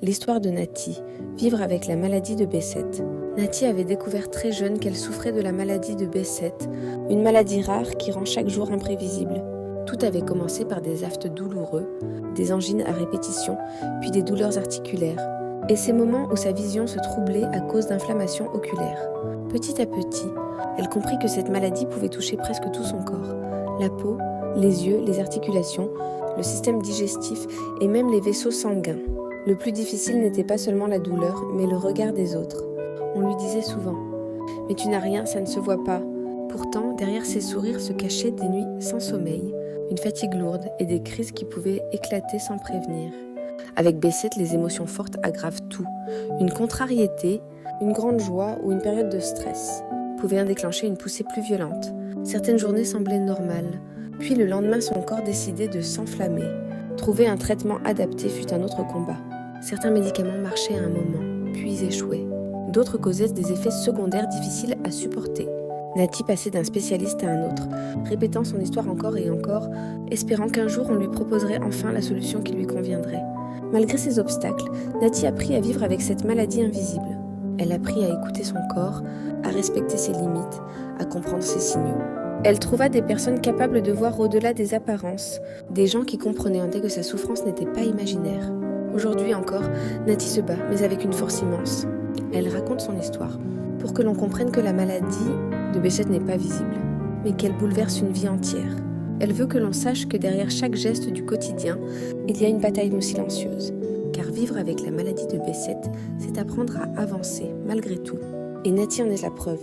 L'histoire de Nati, vivre avec la maladie de Behçet. Nati avait découvert très jeune qu'elle souffrait de la maladie de Behçet, une maladie rare qui rend chaque jour imprévisible. Tout avait commencé par des aftes douloureux, des angines à répétition, puis des douleurs articulaires, et ces moments où sa vision se troublait à cause d'inflammations oculaires. Petit à petit, elle comprit que cette maladie pouvait toucher presque tout son corps, la peau, les yeux, les articulations, le système digestif et même les vaisseaux sanguins. Le plus difficile n'était pas seulement la douleur, mais le regard des autres. On lui disait souvent « Mais tu n'as rien, ça ne se voit pas ». Pourtant, derrière ces sourires se cachaient des nuits sans sommeil, une fatigue lourde et des crises qui pouvaient éclater sans prévenir. Avec Behçet, les émotions fortes aggravent tout. Une contrariété, une grande joie ou une période de stress pouvaient en déclencher une poussée plus violente. Certaines journées semblaient normales, puis le lendemain son corps décidait de s'enflammer. Trouver un traitement adapté fut un autre combat. Certains médicaments marchaient à un moment, puis échouaient. D'autres causaient des effets secondaires difficiles à supporter. Nati passait d'un spécialiste à un autre, répétant son histoire encore et encore, espérant qu'un jour on lui proposerait enfin la solution qui lui conviendrait. Malgré ces obstacles, Nati apprit à vivre avec cette maladie invisible. Elle apprit à écouter son corps, à respecter ses limites, à comprendre ses signaux. Elle trouva des personnes capables de voir au-delà des apparences, des gens qui comprenaient en que sa souffrance n'était pas imaginaire. Aujourd'hui encore, Nati se bat, mais avec une force immense. Elle raconte son histoire, pour que l'on comprenne que la maladie de Behçet n'est pas visible, mais qu'elle bouleverse une vie entière. Elle veut que l'on sache que derrière chaque geste du quotidien, il y a une bataille silencieuse. Car vivre avec la maladie de Behçet, c'est apprendre à avancer, malgré tout. Et Nati en est la preuve.